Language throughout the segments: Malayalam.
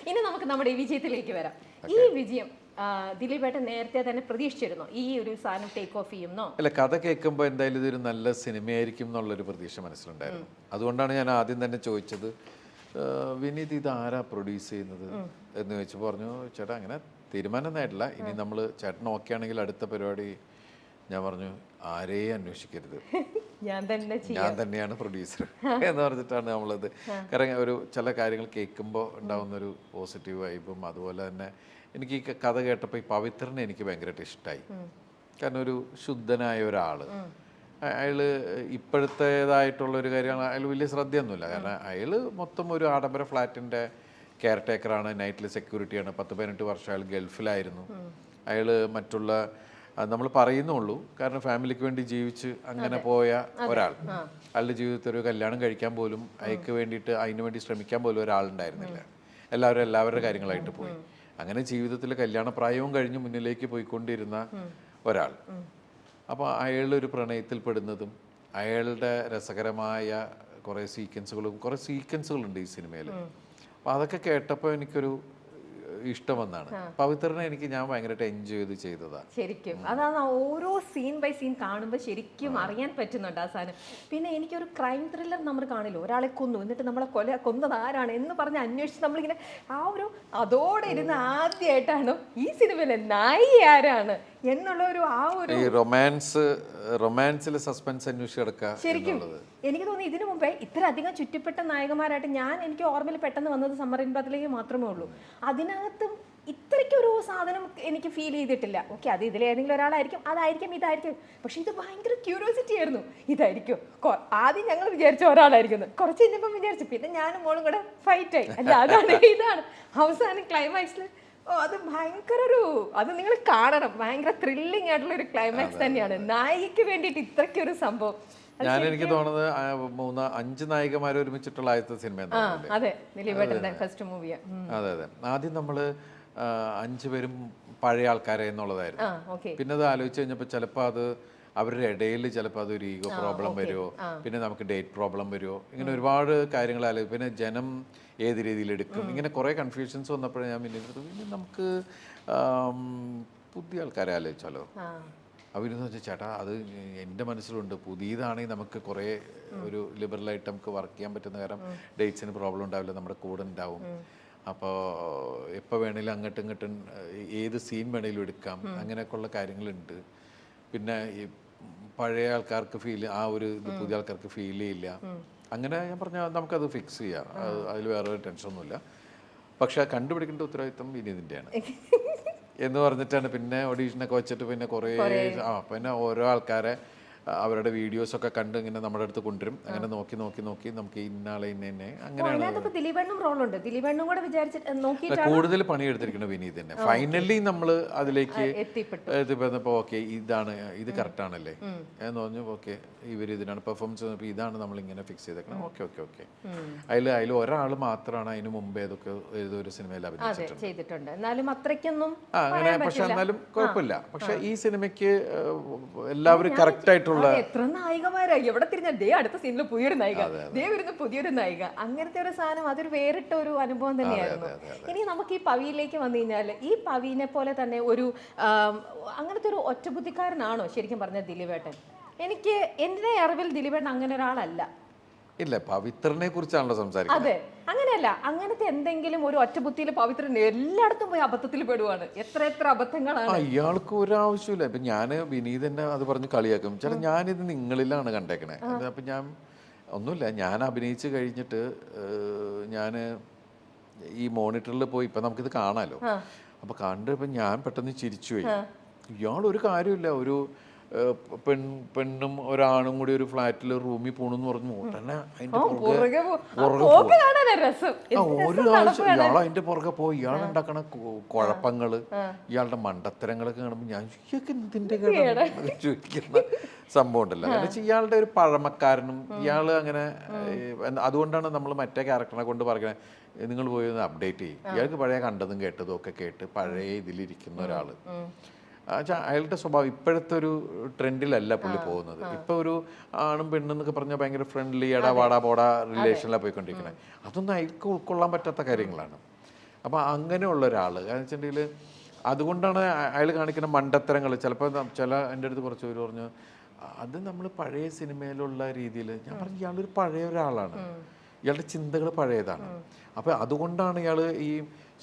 ഇനി നമുക്ക് നമ്മുടെ ഈ വിജയത്തിലേക്ക് വരാം. ഈ വിജയം ദിലീപേട്ടൻ നേരത്തെ തന്നെ പ്രതീക്ഷിച്ചിരുന്നോ ഈ ഒരു സാധനം ടേക്ക് ഓഫ് ചെയ്യുന്നോ? അല്ല, കഥ കേൾക്കുമ്പോൾ എന്തായാലും ഇതൊരു നല്ല സിനിമയായിരിക്കും എന്നുള്ളൊരു പ്രതീക്ഷ മനസ്സിലുണ്ടായിരുന്നു. അതുകൊണ്ടാണ് ഞാൻ ആദ്യം തന്നെ ചോദിച്ചത്, വിനീത് ഇത് ആരാ പ്രൊഡ്യൂസ് ചെയ്യുന്നത് എന്ന് ചോദിച്ചപ്പോൾ പറഞ്ഞു, ചേട്ടാ അങ്ങനെ തീരുമാനമൊന്നും ആയിട്ടില്ല, ഇനി നമ്മൾ ചേട്ടൻ ഓക്കെ ആണെങ്കിൽ അടുത്ത പരിപാടി. ഞാൻ പറഞ്ഞു, ആരെയും അന്വേഷിക്കരുത്, ഞാൻ തന്നെയാണ് പ്രൊഡ്യൂസർ എന്ന് പറഞ്ഞിട്ടാണ് നമ്മളത്. കാരണം ഒരു ചില കാര്യങ്ങൾ കേൾക്കുമ്പോൾ ഉണ്ടാകുന്നൊരു പോസിറ്റീവ് വൈബും, അതുപോലെ തന്നെ എനിക്ക് ഈ കഥ കേട്ടപ്പോൾ ഈ പവിത്രനെ എനിക്ക് ഭയങ്കരമായിട്ട് ഇഷ്ടമായി. കാരണം ഒരു ശുദ്ധനായ ഒരാൾ, അയാൾ ഇപ്പോഴത്തേതായിട്ടുള്ളൊരു കാര്യമാണ്, അയാൾ വലിയ ശ്രദ്ധയൊന്നുമില്ല. കാരണം അയാൾ മൊത്തം ഒരു ആഡംബര ഫ്ലാറ്റിൻ്റെ കെയർ ടേക്കറാണ്, നൈറ്റിൽ സെക്യൂരിറ്റിയാണ്, 10-18 വർഷം അയാൾ ഗൾഫിലായിരുന്നു. അയാൾ മറ്റുള്ള നമ്മൾ പറയുന്നുള്ളൂ, കാരണം ഫാമിലിക്ക് വേണ്ടി ജീവിച്ച് അങ്ങനെ പോയ ഒരാൾ. അയാളുടെ ജീവിതത്തിൽ ഒരു കല്യാണം കഴിക്കാൻ പോലും അയാൾക്ക് വേണ്ടിയിട്ട് അതിനു വേണ്ടി ശ്രമിക്കാൻ പോലും ഒരാളുണ്ടായിരുന്നില്ല. എല്ലാവരുടെ കാര്യങ്ങളായിട്ട് പോയി. അങ്ങനെ ജീവിതത്തിൽ കല്യാണപ്രായവും കഴിഞ്ഞ് മുന്നിലേക്ക് പോയിക്കൊണ്ടിരുന്ന ഒരാൾ. അപ്പോൾ അയാളൊരു പ്രണയത്തിൽ പെടുന്നതും അയാളുടെ രസകരമായ കുറേ സീക്വൻസുകളുണ്ട് ഈ സിനിമയിൽ. അപ്പോൾ അതൊക്കെ കേട്ടപ്പോൾ എനിക്കൊരു ഇഷ്ടം വന്നാണ്. പവിത്രനെ ഞാൻ ഭയങ്കരമായിട്ട് എൻജോയ് ചെയ്തതാണ് ശരിക്കും. അതാണ് ഓരോ സീൻ ബൈ സീൻ കാണുമ്പോൾ ശരിക്കും അറിയാൻ പറ്റുന്നുണ്ട് ആ സാധനം. പിന്നെ എനിക്കൊരു ക്രൈം ത്രില്ലർ നമ്മൾ കാണില്ല, ഒരാളെ കൊന്നു എന്നിട്ട് നമ്മളെ കൊന്നത് ആരാണ് എന്ന് പറഞ്ഞ് അന്വേഷിച്ച് നമ്മളിങ്ങനെ ആ ഒരു അതോടെ ഇരുന്ന് ആദ്യമായിട്ടാണ് ഈ സിനിമയിലെ നായിക ആരാണ് എന്നുള്ള ഒരു റൊമാൻസിലെ സസ്പെൻസ് അന്വേഷിച്ചെടുക്കുക. ശരിക്കും എനിക്ക് തോന്നി ഇതിനു മുമ്പേ ഇത്ര അധികം ചുറ്റപ്പെട്ട നായകന്മാരായിട്ട് എനിക്ക് ഓർമ്മയിൽ പെട്ടെന്ന് വന്നത് സമ്മർ ഇൻ ബാത്തിലേക്ക് മാത്രമേ ഉള്ളൂ. അതിനകത്തും ഇത്രയ്ക്കൊരു സാധനം എനിക്ക് ഫീൽ ചെയ്തിട്ടില്ല. ഓക്കെ, അത് ഇതിലേതെങ്കിലും ഒരാളായിരിക്കും, ഇതായിരിക്കും. പക്ഷെ ഇത് ഭയങ്കര ക്യൂരിയോസിറ്റി ആയിരുന്നു. ഇതായിരിക്കും ആദ്യം ഞങ്ങൾ വിചാരിച്ച ഒരാളായിരിക്കുന്നു, കുറച്ച് കഴിഞ്ഞപ്പം വിചാരിച്ചു, പിന്നെ ഞാനും മോളും കൂടെ ഫൈറ്റ് ആയി, അല്ല അതാണ് ഇതാണ് അവസാനം ക്ലൈമാക്സിൽ. അത് ഭയങ്കര അത് നിങ്ങൾ കാണണം, ഭയങ്കര ത്രില്ലിംഗ് ആയിട്ടുള്ള ഒരു ക്ലൈമാക്സ് തന്നെയാണ്. നായികയ്ക്ക് വേണ്ടിയിട്ട് ഇത്രയ്ക്കൊരു സംഭവം. എനിക്ക് തോന്നുന്നത് 5 നായികമാർ ഒരുമിച്ചിട്ടുള്ള ആദ്യത്തെ സിനിമ. അതെ, ദിലീപേട്ടൻ്റെ ഫസ്റ്റ് മൂവിയാ. അതെ. ആദ്യം നമ്മള് 5 പേരും പഴയ ആൾക്കാരെ എന്നുള്ളതായിരുന്നു. പിന്നെ അത് ആലോചിച്ച് കഴിഞ്ഞപ്പോൾ ചിലപ്പോൾ അത് അവരുടെ ഇടയിൽ ചിലപ്പോൾ അതൊരു ഈഗോ പ്രോബ്ലം വരുമോ, പിന്നെ നമുക്ക് ഡേറ്റ് പ്രോബ്ലം വരുമോ, ഇങ്ങനെ ഒരുപാട് കാര്യങ്ങൾ ആലോചിക്കും. പിന്നെ ജനം ഏത് രീതിയിൽ എടുക്കും, ഇങ്ങനെ കുറേ കൺഫ്യൂഷൻസ് വന്നപ്പോഴേ ഞാൻ പിന്നെ നമുക്ക് പുതിയ ആൾക്കാരെ ആലോചിച്ചാലോ. അവരെന്ന് വെച്ചാൽ ചേട്ടാ അത് എൻ്റെ മനസ്സിലുണ്ട്, പുതിയതാണെങ്കിൽ നമുക്ക് കുറേ ഒരു ലിബറലായിട്ട് നമുക്ക് വർക്ക് ചെയ്യാൻ പറ്റുന്ന, കാരണം ഡേറ്റ്സിന് പ്രോബ്ലം ഉണ്ടാവില്ല, നമ്മുടെ കൂടെ ഉണ്ടാവും. അപ്പോൾ എപ്പോൾ വേണേലും അങ്ങോട്ടും ഏത് സീൻ വേണേലും എടുക്കാം, അങ്ങനെയൊക്കെയുള്ള കാര്യങ്ങളുണ്ട്. പിന്നെ ഈ പഴയ ആൾക്കാർക്ക് ഇത് പുതിയ ആൾക്കാർക്ക് ഫീൽ ചെയ്യില്ല. അങ്ങനെ ഞാൻ പറഞ്ഞാൽ നമുക്കത് ഫിക്സ് ചെയ്യാം, അതിൽ വേറെ ടെൻഷനൊന്നുമില്ല. പക്ഷെ കണ്ടുപിടിക്കേണ്ട ഉത്തരവാദിത്വം വിനീതിൻ്റെയാണ് എന്ന് പറഞ്ഞിട്ടാണ് പിന്നെ ഓഡീഷനൊക്കെ വെച്ചിട്ട് പിന്നെ പിന്നെ ഓരോ ആൾക്കാരെ അവരുടെ വീഡിയോസൊക്കെ കണ്ട് ഇങ്ങനെ നമ്മുടെ അടുത്ത് കൊണ്ടുവരും. അങ്ങനെ നോക്കി നമുക്ക് ഇന്നാളെ അങ്ങനെയാണ്. കൂടുതൽ പണിയെടുത്തിരിക്കുന്നത് വിനീത് തന്നെ. ഫൈനലി നമ്മൾ അതിലേക്ക് എത്തിപ്പെട്ടപ്പോൾ ഓക്കെ ഇത് കറക്റ്റ് ആണല്ലേ എന്ന് പറഞ്ഞു. ഓക്കെ, ഇതിനാണ് പെർഫോമൻസ്, ഇതാണ് നമ്മൾ ഇങ്ങനെ ഫിക്സ് ചെയ്തേക്കണം. ഓക്കെ അതിൽ ഒരാൾ മാത്രമാണ് അതിന് മുമ്പ് ഏതൊരു സിനിമയിൽ അഭിനയിച്ചിട്ടുണ്ട്. അങ്ങനെ പക്ഷെ എന്നാലും കുഴപ്പമില്ല. പക്ഷെ ഈ സിനിമയ്ക്ക് എല്ലാവരും കറക്റ്റ് ആയിട്ടുള്ള എത്ര നായികമാരായി എവിടെ തിരിഞ്ഞാൽ അടുത്ത സീനിൽ പുതിയൊരു നായിക, അങ്ങനത്തെ ഒരു സാധനം, അതൊരു വേറിട്ട ഒരു അനുഭവം തന്നെയായിരുന്നു. ഇനി നമുക്ക് ഈ പവിയിലേക്ക് വന്നു കഴിഞ്ഞാൽ, ഈ പവിനെ പോലെ തന്നെ ഒരു അങ്ങനത്തെ ഒരു ഒറ്റബുദ്ധിക്കാരനാണോ ശരിക്കും പറഞ്ഞ ദിലീപേട്ടൻ? എനിക്ക് എൻ്റെ അറിവിൽ ദിലീപേട്ടൻ അങ്ങനെ ഒരാളല്ല. ഇല്ല, പവിത്രനെ കുറിച്ചാണല്ലോ സംസാരിക്കുന്നത്. അതെ, അങ്ങനെയല്ല. അങ്ങനത്തെ എന്തെങ്കിലും ഒരു ഒറ്റബുദ്ധിയിൽ പവിത്രൻ എല്ലായിടത്തും പോയി അബദ്ധത്തിൽ പെടുവാണ്. എത്ര അബദ്ധങ്ങളാണ്. ഇയാൾക്ക് ഒരു ആവശ്യമില്ല. ഇപ്പൊ ഞാന് വിനീതന്നെ അത് പറഞ്ഞ് കളിയാക്കും, ചില ഞാനിത് നിങ്ങളിലാണ് കണ്ടേക്കണേ. അപ്പൊ ഞാൻ ഒന്നുമില്ല, ഞാൻ അഭിനയിച്ച് കഴിഞ്ഞിട്ട് ഞാൻ ഈ മോണിറ്ററിൽ പോയി, ഇപ്പൊ നമുക്കിത് കാണാലോ. അപ്പൊ കണ്ടപ്പോ ഞാൻ പെട്ടെന്ന് ചിരിച്ചുപോയി. ഇയാളൊരു കാര്യമില്ല, ഒരു പെണ്ണും ഒരാണും കൂടി ഒരു ഫ്ലാറ്റിൽ റൂമിൽ പോണെന്ന് പറഞ്ഞു ഉടനെ അതിന്റെ ഒരു ആവശ്യം ഇയാൾ അതിന്റെ പുറകെ പോയി. ഇയാൾ ഉണ്ടാക്കണ കുഴപ്പങ്ങള്, ഇയാളുടെ മണ്ടത്തരങ്ങളൊക്കെ കാണുമ്പോൾ ഞാൻ എന്തിന്റെ ചോദിക്കുന്ന സംഭവം ഉണ്ടല്ലോ. കാരണം ഇയാളുടെ ഒരു പഴമക്കാരനും ഇയാള് അങ്ങനെ, അതുകൊണ്ടാണ് നമ്മൾ മറ്റേ ക്യാരക്ടറിനെ കൊണ്ട് പറയുന്നത് നിങ്ങൾ പോയി ഒന്ന് അപ്ഡേറ്റ് ചെയ്യും. ഇയാൾക്ക് പഴയ കണ്ടതും കേട്ടതും ഒക്കെ കേട്ട് പഴയ ഇതിലിരിക്കുന്ന ഒരാള്. അയാളുടെ സ്വഭാവം ഇപ്പോഴത്തെ ഒരു ട്രെൻഡിലല്ല പുള്ളി പോകുന്നത്. ഇപ്പൊ ഒരു ആണും പെണ്ണെന്നൊക്കെ പറഞ്ഞാൽ ഭയങ്കര ഫ്രണ്ട്ലി, വാടാ പോടാ റിലേഷനിലാണ് പോയിക്കൊണ്ടിരിക്കുന്നത്. അതൊന്നും അയാൾക്ക് ഉൾക്കൊള്ളാൻ പറ്റാത്ത കാര്യങ്ങളാണ്. അപ്പോൾ അങ്ങനെയുള്ള ഒരാൾ കാരണം വെച്ചിട്ടുണ്ടെങ്കിൽ അതുകൊണ്ടാണ് അയാൾ കാണിക്കുന്ന മണ്ടത്തരങ്ങൾ ചിലപ്പോൾ എൻ്റെ അടുത്ത് കുറച്ച് പേര് പറഞ്ഞു അത് നമ്മൾ പഴയ സിനിമയിലുള്ള രീതിയിൽ ഞാൻ പറഞ്ഞു ഇയാളൊരു പഴയ ഒരാളാണ്, ഇയാളുടെ ചിന്തകൾ പഴയതാണ്. അപ്പോൾ അതുകൊണ്ടാണ് ഇയാൾ ഈ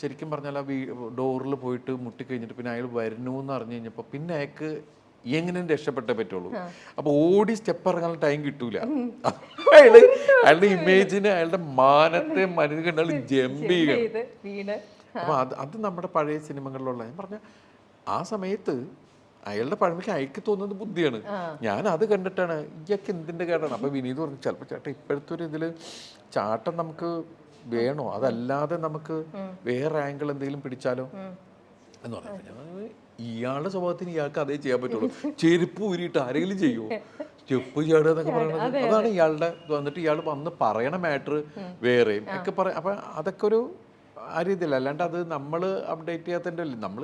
ശരിക്കും പറഞ്ഞാൽ ആ ഡോറിൽ പോയിട്ട് മുട്ടിക്കഴിഞ്ഞിട്ട് പിന്നെ അയാൾ വരുന്നു എന്ന് അറിഞ്ഞു കഴിഞ്ഞപ്പോൾ പിന്നെ അയാൾക്ക് എങ്ങനെ രക്ഷപ്പെട്ടേ പറ്റുള്ളൂ. അപ്പോൾ ഓടി സ്റ്റെപ്പ് ഇറങ്ങാൻ ടൈം കിട്ടൂല. അയാളുടെ ഇമേജിന് അയാളുടെ മാനത്തെ മനുഷ്യൻ ജമ്പ് ചെയ്യണം. അപ്പോൾ അത് നമ്മുടെ പഴയ സിനിമകളിലുള്ള ഞാൻ പറഞ്ഞ ആ സമയത്ത് അയാളുടെ പഴമയ്ക്ക് അയക്ക് തോന്നുന്നത് ബുദ്ധിയാണ്. ഞാൻ അത് കണ്ടിട്ടാണ് ഇയാൾക്ക് എന്തിൻ്റെ കേടാണ്. അപ്പോൾ വിനീത് പറഞ്ഞു ചിലപ്പോൾ ചേട്ടാ ഇപ്പോഴത്തെ ഒരു ഇതിൽ ചാട്ടം നമുക്ക് വേണോ, അതല്ലാതെ നമുക്ക് വേറെ ആംഗിൾ എന്തെങ്കിലും പിടിച്ചാലോ എന്ന് പറഞ്ഞു. ഇയാളുടെ സ്വഭാവത്തിന് ഇയാൾക്ക് അതേ ചെയ്യാൻ പറ്റുള്ളൂ. ചെരുപ്പ് ഊരിയിട്ട് ആരെങ്കിലും ചെയ്യുമോ, സ്റ്റെപ്പ് ചാടുക എന്നൊക്കെ പറയണത് അതാണ് ഇയാളുടെ. വന്നിട്ട് ഇയാൾ വന്ന് പറയണ മാറ്റർ വേറെയും ഒക്കെ പറയാം. അപ്പം അതൊക്കെ ഒരു ആ രീതിയിൽ അല്ലാണ്ട് അത് നമ്മൾ അപ്ഡേറ്റ് ചെയ്യാത്തതിൻ്റെ അല്ലേ, നമ്മൾ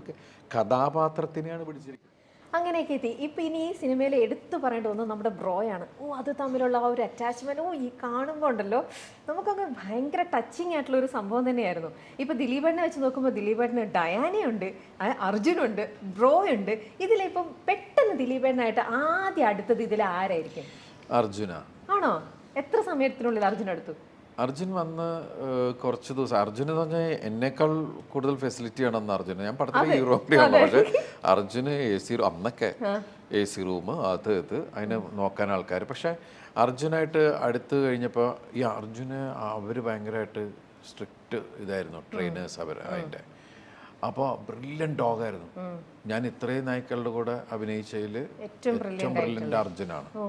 കഥാപാത്രത്തിനെയാണ് പിടിച്ചിരിക്കുന്നത്. അങ്ങനെയൊക്കെ എത്തി. ഇപ്പം ഇനി ഈ സിനിമയിൽ എടുത്തു പറയേണ്ട ഒന്ന് നമ്മുടെ ബ്രോയാണ്. അത് തമ്മിലുള്ള ആ ഒരു അറ്റാച്ച്മെൻറ്റ് ഈ കാണുമ്പോൾ ഉണ്ടല്ലോ നമുക്കൊക്കെ ഭയങ്കര ടച്ചിങ് ആയിട്ടുള്ള ഒരു സംഭവം തന്നെയായിരുന്നു. ഇപ്പോൾ ദിലീപേട്ടനെ വെച്ച് നോക്കുമ്പോൾ ദിലീപേട്ടന് ഡയാനയുണ്ട്, അർജുനുണ്ട്, ബ്രോയുണ്ട്. ഇതിലിപ്പം പെട്ടെന്ന് ദിലീപേട്ടനായിട്ട് ആദ്യം അടുത്തത് ഇതിൽ ആരായിരിക്കും? അർജുന ആണോ? എത്ര സമയത്തിനുള്ളിൽ അർജുൻ എടുത്തു? അർജുൻ വന്ന് കുറച്ച് ദിവസം അർജുൻ എന്ന് പറഞ്ഞാൽ എന്നേക്കാൾ കൂടുതൽ ഫെസിലിറ്റി ആണെന്ന് അർജുൻ. ഞാൻ പടത്തിൽ ഹീറോയാണ്, പക്ഷേ അർജുന് AC അന്നൊക്കെ AC റൂം അത് അതിന് നോക്കാൻ ആൾക്കാർ. പക്ഷെ അർജുനായിട്ട് അടുത്ത് കഴിഞ്ഞപ്പോൾ ഈ അർജുന് അവർ ഭയങ്കരമായിട്ട് സ്ട്രിക്റ്റ് ഇതായിരുന്നു ട്രെയിനേഴ്സ് അവർ അതിൻ്റെ. അപ്പോൾ ബ്രില്യൻ്റ് ഡോഗായിരുന്നു. ഞാൻ ഇത്രയും നായ്ക്കളുടെ കൂടെ അഭിനയിച്ചതിൽ ഏറ്റവും ബ്രില്യൻ്റ് അർജുനാണ്.